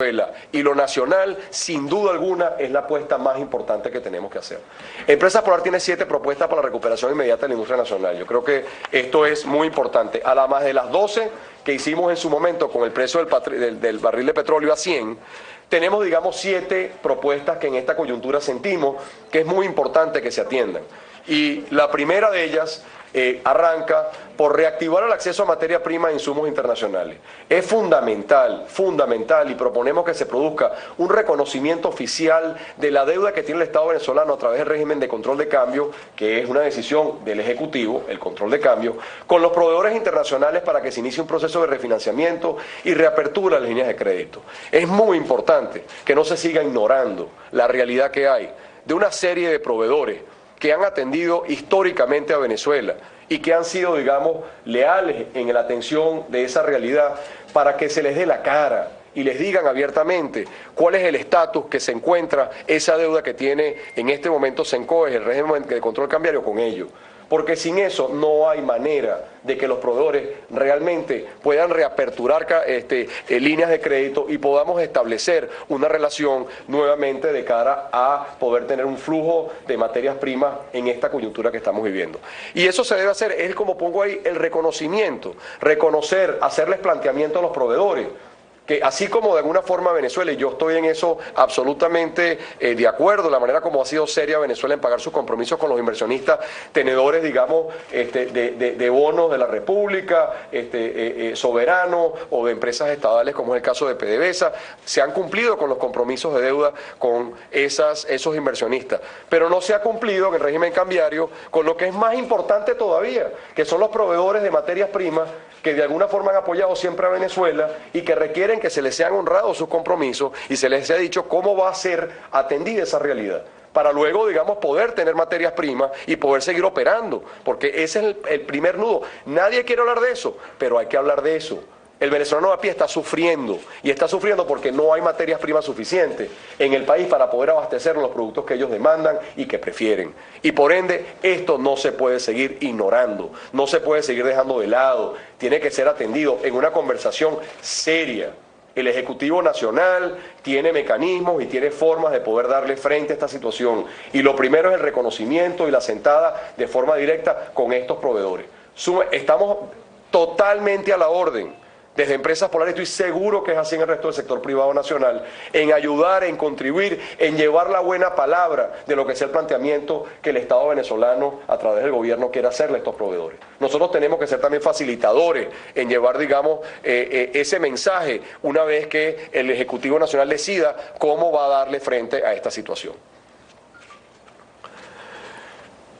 Venezuela y lo nacional, sin duda alguna, es la apuesta más importante que tenemos que hacer. Empresas Polar tiene 7 propuestas para la recuperación inmediata de la industria nacional. Yo creo que esto es muy importante. Además de las 12 que hicimos en su momento con el precio del barril de petróleo a 100, tenemos, digamos, 7 propuestas que en esta coyuntura sentimos que es muy importante que se atiendan. Y la primera de ellas arranca por reactivar el acceso a materia prima e insumos internacionales. Es fundamental, y proponemos que se produzca un reconocimiento oficial de la deuda que tiene el Estado venezolano a través del régimen de control de cambio, que es una decisión del Ejecutivo, el control de cambio, con los proveedores internacionales para que se inicie un proceso de refinanciamiento y reapertura de las líneas de crédito. Es muy importante que no se siga ignorando la realidad que hay de una serie de proveedores que han atendido históricamente a Venezuela y que han sido, digamos, leales en la atención de esa realidad, para que se les dé la cara y les digan abiertamente cuál es el estatus que se encuentra esa deuda que tiene en este momento Sencoes, el régimen de control cambiario, con ellos. Porque sin eso no hay manera de que los proveedores realmente puedan reaperturar líneas de crédito y podamos establecer una relación nuevamente de cara a poder tener un flujo de materias primas en esta coyuntura que estamos viviendo. Y eso se debe hacer, es como pongo ahí, el reconocimiento, reconocer, hacerles planteamiento a los proveedores, que así como de alguna forma Venezuela, y yo estoy en eso absolutamente de acuerdo, la manera como ha sido seria Venezuela en pagar sus compromisos con los inversionistas, tenedores, digamos, de bonos de la República, soberanos o de empresas estatales, como es el caso de PDVSA, se han cumplido con los compromisos de deuda con esos inversionistas, pero no se ha cumplido en el régimen cambiario con lo que es más importante todavía, que son los proveedores de materias primas que de alguna forma han apoyado siempre a Venezuela y que requieren que se les sean honrados sus compromisos y se les haya dicho cómo va a ser atendida esa realidad, para luego, digamos, poder tener materias primas y poder seguir operando, porque ese es el primer nudo. Nadie quiere hablar de eso, pero hay que hablar de eso. El venezolano a pie está sufriendo, y está sufriendo porque no hay materias primas suficientes en el país para poder abastecer los productos que ellos demandan y que prefieren. Y por ende, esto no se puede seguir ignorando, no se puede seguir dejando de lado, tiene que ser atendido en una conversación seria. El Ejecutivo Nacional tiene mecanismos y tiene formas de poder darle frente a esta situación. Y lo primero es el reconocimiento y la sentada de forma directa con estos proveedores. Estamos totalmente a la orden. Desde Empresas Polar estoy seguro que es así en el resto del sector privado nacional, en ayudar, en contribuir, en llevar la buena palabra de lo que es el planteamiento que el Estado venezolano a través del gobierno quiere hacerle a estos proveedores. Nosotros tenemos que ser también facilitadores en llevar, digamos, ese mensaje una vez que el Ejecutivo Nacional decida cómo va a darle frente a esta situación.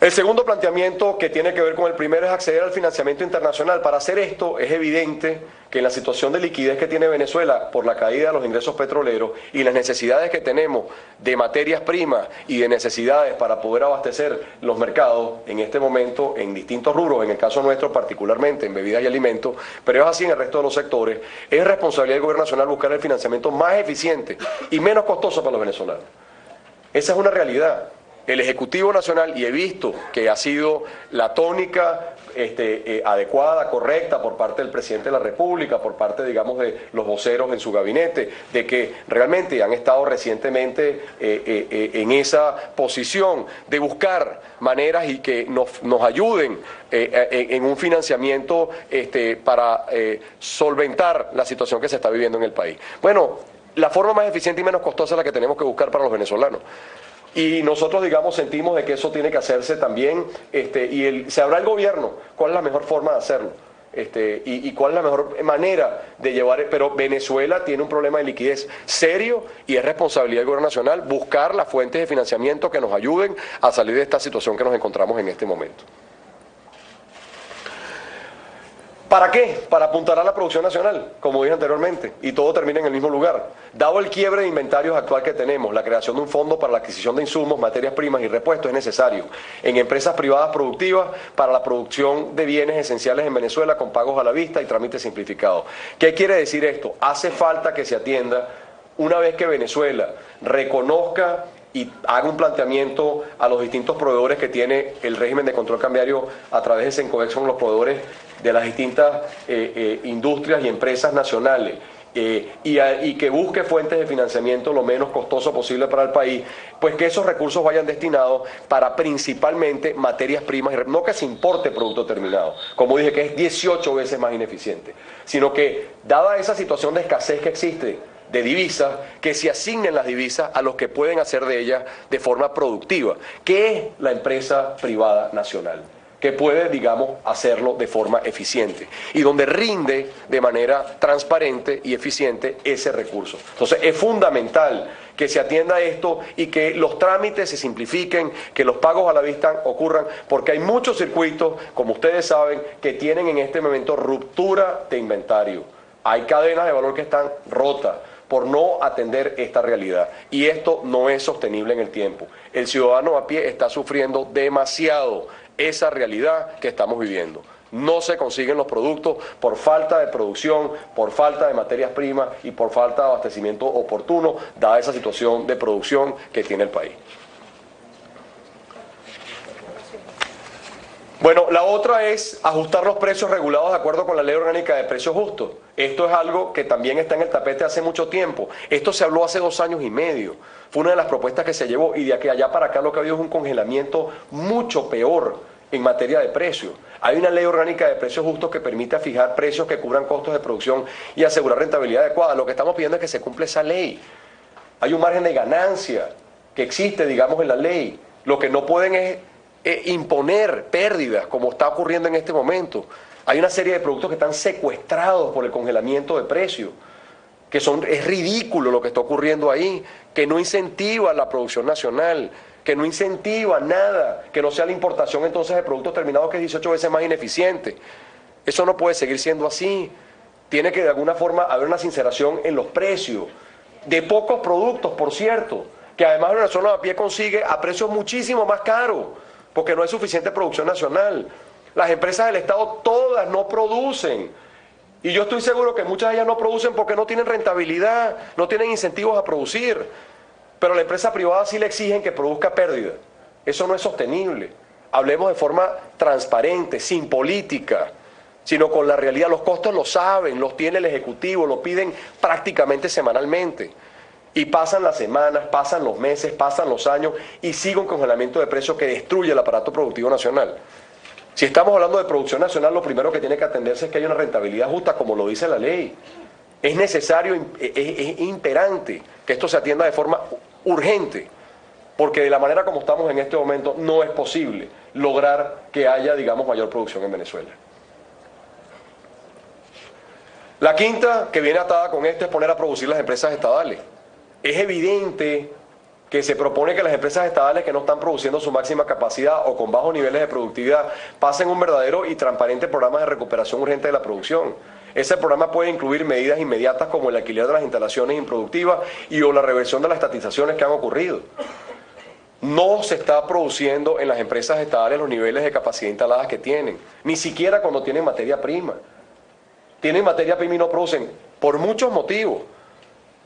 El segundo planteamiento, que tiene que ver con el primero, es acceder al financiamiento internacional. Para hacer esto es evidente que en la situación de liquidez que tiene Venezuela por la caída de los ingresos petroleros y las necesidades que tenemos de materias primas y de necesidades para poder abastecer los mercados en este momento en distintos rubros, en el caso nuestro particularmente en bebidas y alimentos, pero es así en el resto de los sectores, es responsabilidad del gobierno nacional buscar el financiamiento más eficiente y menos costoso para los venezolanos. Esa es una realidad. El Ejecutivo Nacional, y he visto que ha sido la tónica adecuada, correcta por parte del Presidente de la República, por parte, digamos, de los voceros en su gabinete, de que realmente han estado recientemente en esa posición de buscar maneras y que nos ayuden en un financiamiento para solventar la situación que se está viviendo en el país. Bueno, la forma más eficiente y menos costosa es la que tenemos que buscar para los venezolanos. Y nosotros, digamos, sentimos de que eso tiene que hacerse también, sabrá el gobierno cuál es la mejor forma de hacerlo, y cuál es la mejor manera de llevar, pero Venezuela tiene un problema de liquidez serio y es responsabilidad del gobierno nacional buscar las fuentes de financiamiento que nos ayuden a salir de esta situación que nos encontramos en este momento. ¿Para qué? Para apuntar a la producción nacional, como dije anteriormente, y todo termina en el mismo lugar. Dado el quiebre de inventarios actual que tenemos, la creación de un fondo para la adquisición de insumos, materias primas y repuestos es necesario en empresas privadas productivas para la producción de bienes esenciales en Venezuela con pagos a la vista y trámites simplificados. ¿Qué quiere decir esto? Hace falta que se atienda una vez que Venezuela reconozca y haga un planteamiento a los distintos proveedores que tiene el régimen de control cambiario a través de Sencoex, son los proveedores de las distintas industrias y empresas nacionales, y que busque fuentes de financiamiento lo menos costoso posible para el país, pues que esos recursos vayan destinados para principalmente materias primas, no que se importe producto terminado, como dije, que es 18 veces más ineficiente, sino que dada esa situación de escasez que existe de divisas, que se asignen las divisas a los que pueden hacer de ellas de forma productiva, que es la empresa privada nacional, que puede, digamos, hacerlo de forma eficiente y donde rinde de manera transparente y eficiente ese recurso. Entonces, es fundamental que se atienda esto y que los trámites se simplifiquen, que los pagos a la vista ocurran, porque hay muchos circuitos, como ustedes saben, que tienen en este momento ruptura de inventario. Hay cadenas de valor que están rotas por no atender esta realidad. Y esto no es sostenible en el tiempo. El ciudadano a pie está sufriendo demasiado esa realidad que estamos viviendo. No se consiguen los productos por falta de producción, por falta de materias primas y por falta de abastecimiento oportuno, dada esa situación de producción que tiene el país. Bueno, la otra es ajustar los precios regulados de acuerdo con la Ley Orgánica de Precios Justos. Esto es algo que también está en el tapete hace mucho tiempo. Esto se habló hace 2 años y medio. Fue una de las propuestas que se llevó y de aquí allá para acá lo que ha habido es un congelamiento mucho peor en materia de precios. Hay una Ley Orgánica de Precios Justos que permite fijar precios que cubran costos de producción y asegurar rentabilidad adecuada. Lo que estamos pidiendo es que se cumpla esa ley. Hay un margen de ganancia que existe, digamos, en la ley. Lo que no pueden es imponer pérdidas, como está ocurriendo en este momento. Hay una serie de productos que están secuestrados por el congelamiento de precios, es ridículo lo que está ocurriendo ahí, que no incentiva la producción nacional, que no incentiva nada, que no sea la importación entonces de productos terminados, que es 18 veces más ineficiente. Eso no puede seguir siendo así. Tiene que de alguna forma haber una sinceración en los precios, de pocos productos, por cierto, que además el venezolano a pie consigue a precios muchísimo más caros, porque no hay suficiente producción nacional. Las empresas del Estado todas no producen. Y yo estoy seguro que muchas de ellas no producen porque no tienen rentabilidad, no tienen incentivos a producir. Pero a la empresa privada sí le exigen que produzca pérdida. Eso no es sostenible. Hablemos de forma transparente, sin política, sino con la realidad. Los costos lo saben, los tiene el Ejecutivo, lo piden prácticamente semanalmente. Y pasan las semanas, pasan los meses, pasan los años y sigue un congelamiento de precios que destruye el aparato productivo nacional. Si estamos hablando de producción nacional, lo primero que tiene que atenderse es que haya una rentabilidad justa, como lo dice la ley. Es necesario, es imperante que esto se atienda de forma urgente, porque de la manera como estamos en este momento no es posible lograr que haya, digamos, mayor producción en Venezuela. La quinta, que viene atada con esto, es poner a producir las empresas estatales. Es evidente que se propone que las empresas estatales que no están produciendo su máxima capacidad o con bajos niveles de productividad pasen un verdadero y transparente programa de recuperación urgente de la producción. Ese programa puede incluir medidas inmediatas como el alquiler de las instalaciones improductivas y o la reversión de las estatizaciones que han ocurrido. No se está produciendo en las empresas estatales los niveles de capacidad instaladas que tienen, ni siquiera cuando tienen materia prima. Tienen materia prima y no producen por muchos motivos.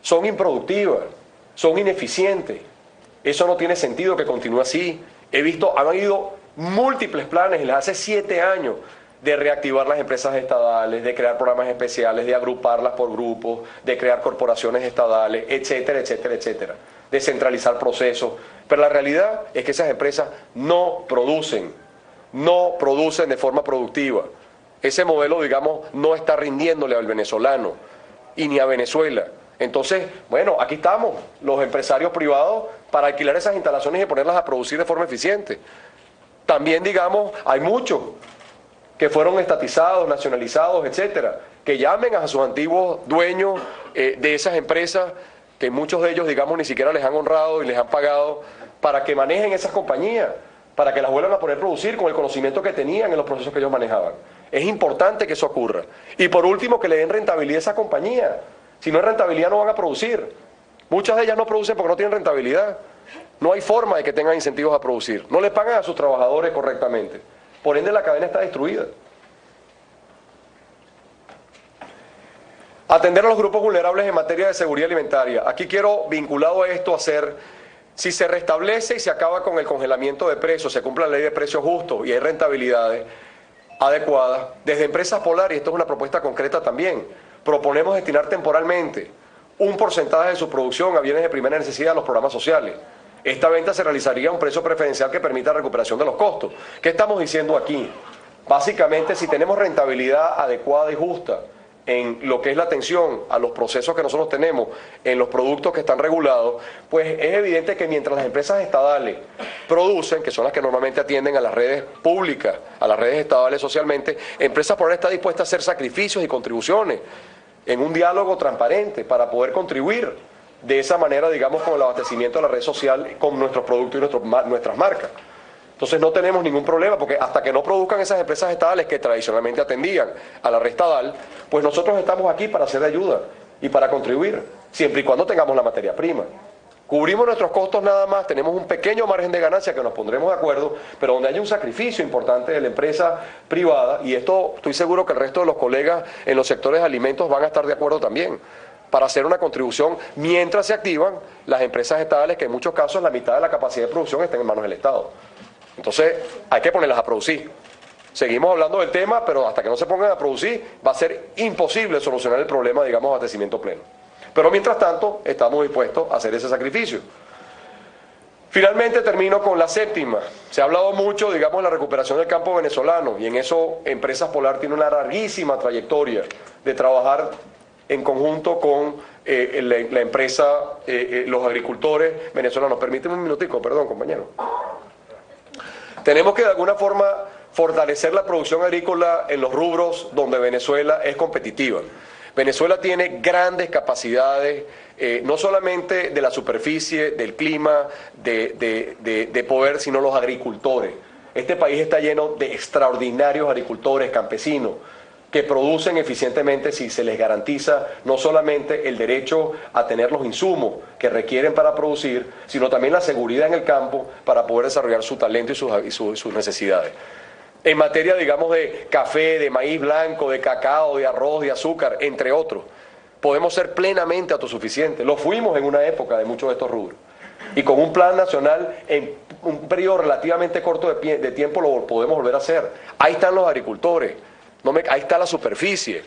Son improductivas, son ineficientes. Eso no tiene sentido que continúe así. Han habido múltiples planes desde hace 7 años de reactivar las empresas estatales, de crear programas especiales, de agruparlas por grupos, de crear corporaciones estatales, etcétera, etcétera, etcétera. De centralizar procesos. Pero la realidad es que esas empresas no producen de forma productiva. Ese modelo, digamos, no está rindiéndole al venezolano y ni a Venezuela. Entonces, bueno, aquí estamos, los empresarios privados, para alquilar esas instalaciones y ponerlas a producir de forma eficiente. También, digamos, hay muchos que fueron estatizados, nacionalizados, etcétera, que llamen a sus antiguos dueños de esas empresas, que muchos de ellos, digamos, ni siquiera les han honrado y les han pagado, para que manejen esas compañías, para que las vuelvan a poner a producir con el conocimiento que tenían en los procesos que ellos manejaban. Es importante que eso ocurra. Y por último, que le den rentabilidad a esa compañía. Si no hay rentabilidad, no van a producir. Muchas de ellas no producen porque no tienen rentabilidad. No hay forma de que tengan incentivos a producir. No les pagan a sus trabajadores correctamente. Por ende, la cadena está destruida. Atender a los grupos vulnerables en materia de seguridad alimentaria. Aquí quiero, vinculado a esto, si se restablece y se acaba con el congelamiento de precios, se cumple la ley de precios justos y hay rentabilidades adecuadas, desde Empresas Polar, y esto es una propuesta concreta también, proponemos destinar temporalmente un porcentaje de su producción a bienes de primera necesidad a los programas sociales. Esta venta se realizaría a un precio preferencial que permita recuperación de los costos. ¿Qué estamos diciendo aquí? Básicamente, si tenemos rentabilidad adecuada y justa en lo que es la atención a los procesos que nosotros tenemos en los productos que están regulados, pues es evidente que mientras las empresas estadales producen, que son las que normalmente atienden a las redes públicas, a las redes estadales socialmente, Empresas Polares está dispuesta a hacer sacrificios y contribuciones en un diálogo transparente para poder contribuir de esa manera, digamos, con el abastecimiento de la red social, con nuestros productos y nuestras marcas. Entonces no tenemos ningún problema, porque hasta que no produzcan esas empresas estatales que tradicionalmente atendían a la red estatal, pues nosotros estamos aquí para hacer de ayuda y para contribuir, siempre y cuando tengamos la materia prima. Cubrimos nuestros costos nada más, tenemos un pequeño margen de ganancia que nos pondremos de acuerdo, pero donde hay un sacrificio importante de la empresa privada, y esto estoy seguro que el resto de los colegas en los sectores de alimentos van a estar de acuerdo también, para hacer una contribución mientras se activan las empresas estatales, que en muchos casos la mitad de la capacidad de producción está en manos del Estado. Entonces hay que ponerlas a producir. Seguimos hablando del tema, pero hasta que no se pongan a producir va a ser imposible solucionar el problema, digamos, de abastecimiento pleno. Pero mientras tanto estamos dispuestos a hacer ese sacrificio. Finalmente termino con la séptima. Se ha hablado mucho, digamos, de la recuperación del campo venezolano, y en eso Empresas Polar tiene una larguísima trayectoria de trabajar en conjunto con la empresa, los agricultores venezolanos. Permíteme un minutico, perdón, compañero. Tenemos que de alguna forma fortalecer la producción agrícola en los rubros donde Venezuela es competitiva. Venezuela tiene grandes capacidades, no solamente de la superficie, del clima, de poder, sino los agricultores. Este país está lleno de extraordinarios agricultores, campesinos, que producen eficientemente si se les garantiza no solamente el derecho a tener los insumos que requieren para producir, sino también la seguridad en el campo para poder desarrollar su talento y sus necesidades. En materia, digamos, de café, de maíz blanco, de cacao, de arroz, de azúcar, entre otros, podemos ser plenamente autosuficientes. Lo fuimos en una época de muchos de estos rubros. Y con un plan nacional en un periodo relativamente corto de tiempo lo podemos volver a hacer. Ahí están los agricultores. Ahí está la superficie.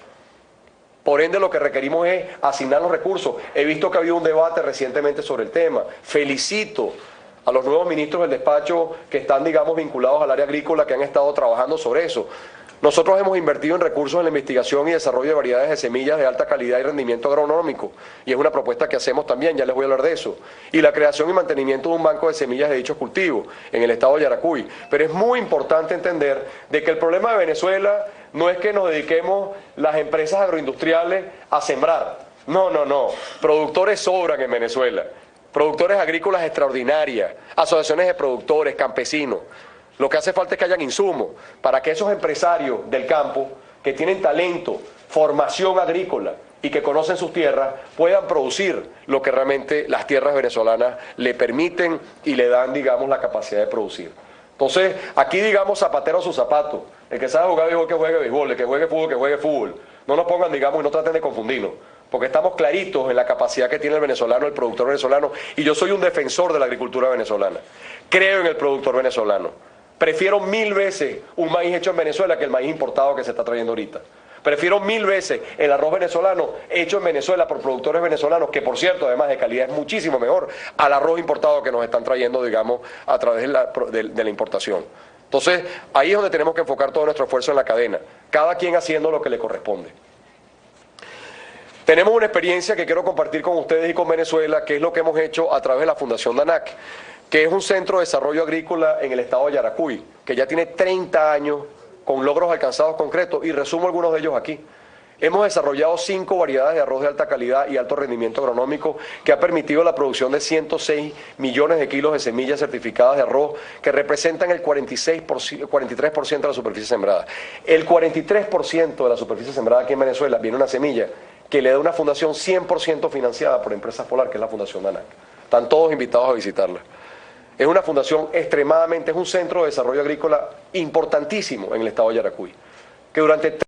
Por ende, lo que requerimos es asignar los recursos. He visto que ha habido un debate recientemente sobre el tema. Felicito a los nuevos ministros del despacho que están, digamos, vinculados al área agrícola, que han estado trabajando sobre eso. Nosotros hemos invertido en recursos en la investigación y desarrollo de variedades de semillas de alta calidad y rendimiento agronómico, y es una propuesta que hacemos también, ya les voy a hablar de eso, y la creación y mantenimiento de un banco de semillas de dichos cultivos en el estado de Yaracuy. Pero es muy importante entender de que el problema de Venezuela no es que nos dediquemos las empresas agroindustriales a sembrar. No. Productores sobran en Venezuela. Productores agrícolas extraordinarias, asociaciones de productores, campesinos. Lo que hace falta es que hayan insumos para que esos empresarios del campo que tienen talento, formación agrícola y que conocen sus tierras puedan producir lo que realmente las tierras venezolanas le permiten y le dan, digamos, la capacidad de producir. Entonces, aquí, digamos, zapatero a su zapato. El que sabe jugar béisbol, que juegue béisbol, el que juegue fútbol, que juegue fútbol. No nos pongan, digamos, y no traten de confundirnos, porque estamos claritos en la capacidad que tiene el venezolano, el productor venezolano, y yo soy un defensor de la agricultura venezolana. Creo en el productor venezolano. Prefiero 1000 veces un maíz hecho en Venezuela que el maíz importado que se está trayendo ahorita. Prefiero 1000 veces el arroz venezolano hecho en Venezuela por productores venezolanos, que por cierto, además de calidad, es muchísimo mejor al arroz importado que nos están trayendo, digamos, a través de la importación. Entonces, ahí es donde tenemos que enfocar todo nuestro esfuerzo en la cadena, cada quien haciendo lo que le corresponde. Tenemos una experiencia que quiero compartir con ustedes y con Venezuela, que es lo que hemos hecho a través de la Fundación DANAC, que es un centro de desarrollo agrícola en el estado de Yaracuy, que ya tiene 30 años con logros alcanzados concretos, y resumo algunos de ellos aquí. Hemos desarrollado 5 variedades de arroz de alta calidad y alto rendimiento agronómico que ha permitido la producción de 106 millones de kilos de semillas certificadas de arroz, que representan el 43% de la superficie sembrada. El 43% de la superficie sembrada aquí en Venezuela viene una semilla que le da una fundación 100% financiada por Empresas Polar, que es la Fundación DANAC. Están todos invitados a visitarla. Es una fundación es un centro de desarrollo agrícola importantísimo en el estado de Yaracuy, que durante